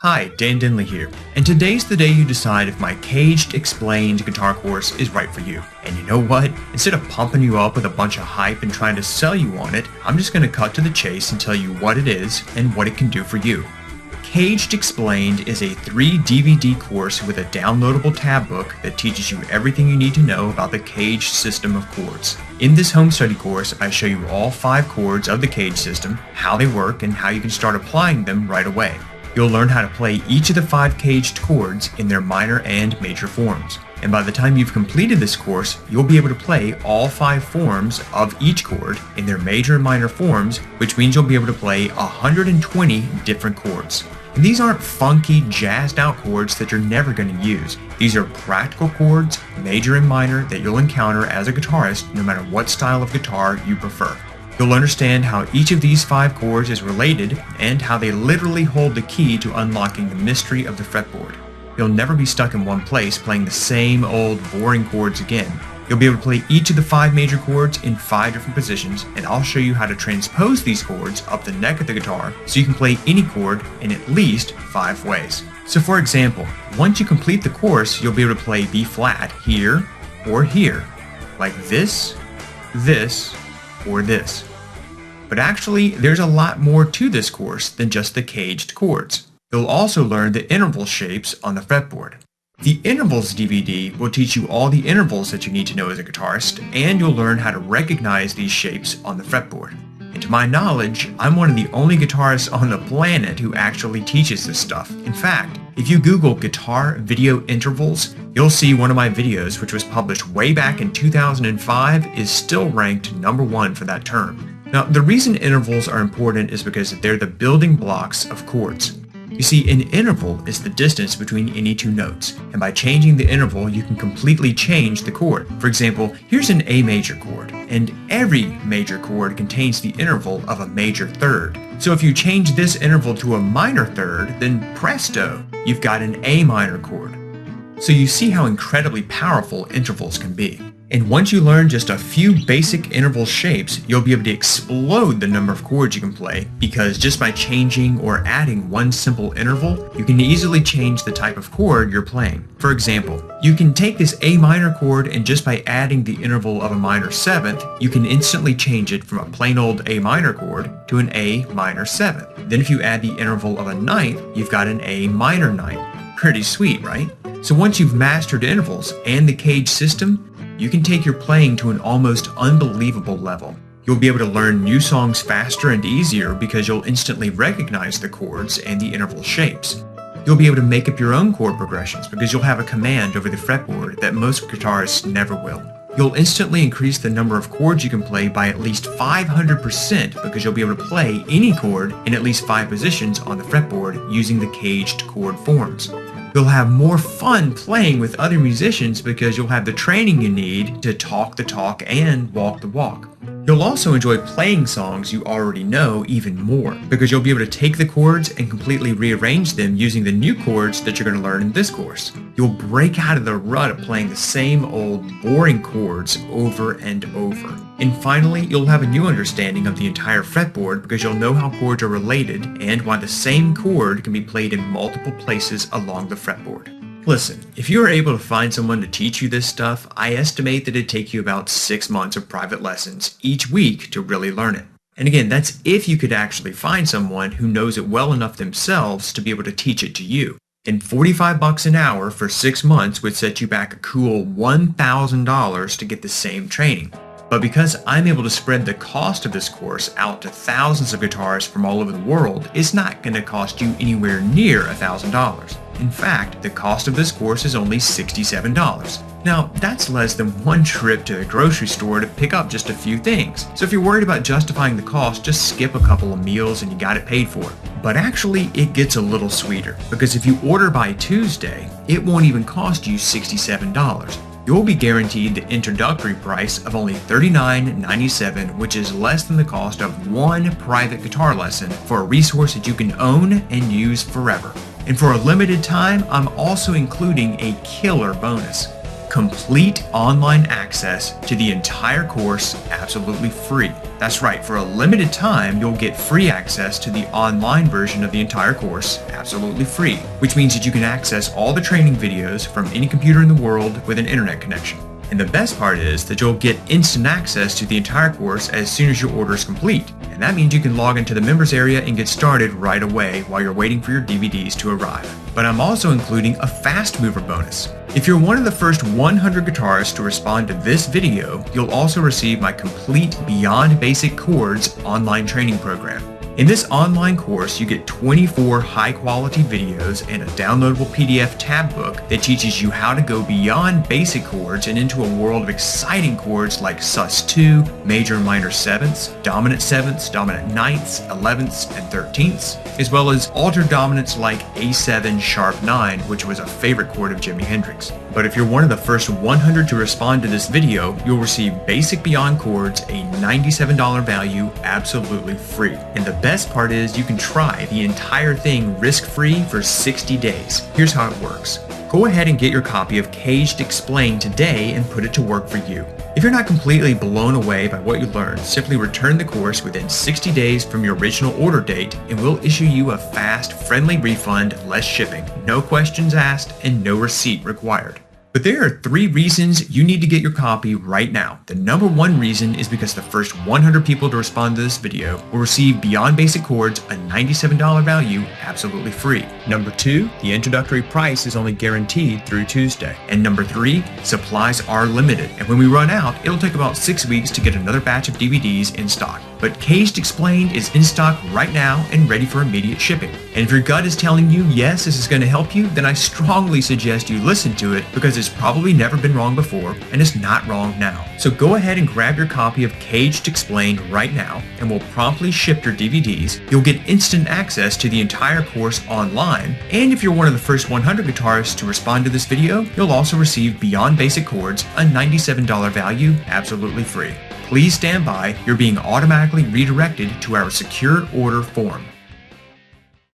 Hi, Dan Denley here, and today's the day you decide if my Caged Explained guitar course is right for you. And you know what? Instead of pumping you up with a bunch of hype and trying to sell you on it, I'm just going to cut to the chase and tell you what it is and what it can do for you. Caged Explained is a 3 DVD course with a downloadable tab book that teaches you everything you need to know about the Caged system of chords. In this home study course, I show you all 5 chords of the Caged system, how they work, and how you can start applying them right away. You'll learn how to play each of the 5 caged chords in their minor and major forms. And by the time you've completed this course, you'll be able to play all 5 forms of each chord in their major and minor forms, which means you'll be able to play 120 different chords. And these aren't funky, jazzed out chords that you're never going to use. These are practical chords, major and minor, that you'll encounter as a guitarist no matter what style of guitar you prefer. You'll understand how each of these 5 chords is related and how they literally hold the key to unlocking the mystery of the fretboard. You'll never be stuck in one place playing the same old boring chords again. You'll be able to play each of the 5 major chords in 5 different positions, and I'll show you how to transpose these chords up the neck of the guitar so you can play any chord in at least 5 ways. So for example, once you complete the course, you'll be able to play B flat here or here, like this, or this. But actually, there's a lot more to this course than just the caged chords. You'll also learn the interval shapes on the fretboard. The Intervals DVD will teach you all the intervals that you need to know as a guitarist, and you'll learn how to recognize these shapes on the fretboard. And to my knowledge, I'm one of the only guitarists on the planet who actually teaches this stuff. In fact, if you Google guitar video intervals, you'll see one of my videos, which was published way back in 2005, is still ranked #1 for that term. Now, the reason intervals are important is because they're the building blocks of chords. You see, an interval is the distance between any 2 notes, and by changing the interval, you can completely change the chord. For example, here's an A major chord, and every major chord contains the interval of a major third. So if you change this interval to a minor third, then presto, you've got an A minor chord. So you see how incredibly powerful intervals can be. And once you learn just a few basic interval shapes, you'll be able to explode the number of chords you can play, because just by changing or adding one simple interval, you can easily change the type of chord you're playing. For example, you can take this A minor chord, and just by adding the interval of a minor 7th, you can instantly change it from a plain old A minor chord to an A minor 7th. Then if you add the interval of a 9th, you've got an A minor 9th. Pretty sweet, right? So once you've mastered intervals and the caged system, you can take your playing to an almost unbelievable level. You'll be able to learn new songs faster and easier because you'll instantly recognize the chords and the interval shapes. You'll be able to make up your own chord progressions because you'll have a command over the fretboard that most guitarists never will. You'll instantly increase the number of chords you can play by at least 500% because you'll be able to play any chord in at least 5 positions on the fretboard using the caged chord forms. You'll have more fun playing with other musicians because you'll have the training you need to talk the talk and walk the walk. You'll also enjoy playing songs you already know even more because you'll be able to take the chords and completely rearrange them using the new chords that you're going to learn in this course. You'll break out of the rut of playing the same old boring chords over and over. And finally, you'll have a new understanding of the entire fretboard because you'll know how chords are related and why the same chord can be played in multiple places along the fretboard. Listen, if you are able to find someone to teach you this stuff, I estimate that it'd take you about 6 months of private lessons each week to really learn it. And again, that's if you could actually find someone who knows it well enough themselves to be able to teach it to you. And $45 an hour for 6 months would set you back a cool $1,000 to get the same training. But because I'm able to spread the cost of this course out to thousands of guitarists from all over the world, it's not going to cost you anywhere near $1,000. In fact, the cost of this course is only $67. Now, that's less than one trip to the grocery store to pick up just a few things. So if you're worried about justifying the cost, just skip a couple of meals and you got it paid for. But actually, it gets a little sweeter, because if you order by Tuesday, it won't even cost you $67. You'll be guaranteed the introductory price of only $39.97, which is less than the cost of one private guitar lesson for a resource that you can own and use forever. And for a limited time, I'm also including a killer bonus. complete online access to the entire course absolutely free. That's right, for a limited time, you'll get free access to the online version of the entire course absolutely free, which means that you can access all the training videos from any computer in the world with an internet connection. And the best part is that you'll get instant access to the entire course as soon as your order is complete. And that means you can log into the members area and get started right away while you're waiting for your DVDs to arrive. But I'm also including a fast mover bonus. If you're one of the first 100 guitarists to respond to this video, you'll also receive my complete Beyond Basic Chords online training program. In this online course, you get 24 high-quality videos and a downloadable PDF tab book that teaches you how to go beyond basic chords and into a world of exciting chords like sus2, major and minor sevenths, dominant ninths, 11ths, and 13ths, as well as altered dominants like A7 sharp 9, which was a favorite chord of Jimi Hendrix. But if you're one of the first 100 to respond to this video, you'll receive Basic Beyond Chords, a $97 value, absolutely free. And the best part is you can try the entire thing risk-free for 60 days. Here's how it works. Go ahead and get your copy of Caged Explained today and put it to work for you. If you're not completely blown away by what you learned, simply return the course within 60 days from your original order date and we'll issue you a fast, friendly refund, less shipping, no questions asked, and no receipt required. But there are 3 reasons you need to get your copy right now. The number 1 reason is because the first 100 people to respond to this video will receive Beyond Basic Chords, a $97 value, absolutely free. Number 2, the introductory price is only guaranteed through Tuesday. And number 3, supplies are limited. And when we run out, it'll take about 6 weeks to get another batch of DVDs in stock. But Caged Explained is in stock right now and ready for immediate shipping. And if your gut is telling you, yes, this is going to help you, then I strongly suggest you listen to it because it's probably never been wrong before and it's not wrong now. So go ahead and grab your copy of Caged Explained right now and we'll promptly ship your DVDs. You'll get instant access to the entire course online. And if you're one of the first 100 guitarists to respond to this video, you'll also receive Beyond Basic Chords, a $97 value, absolutely free. Please stand by. You're being automatically redirected to our secure order form.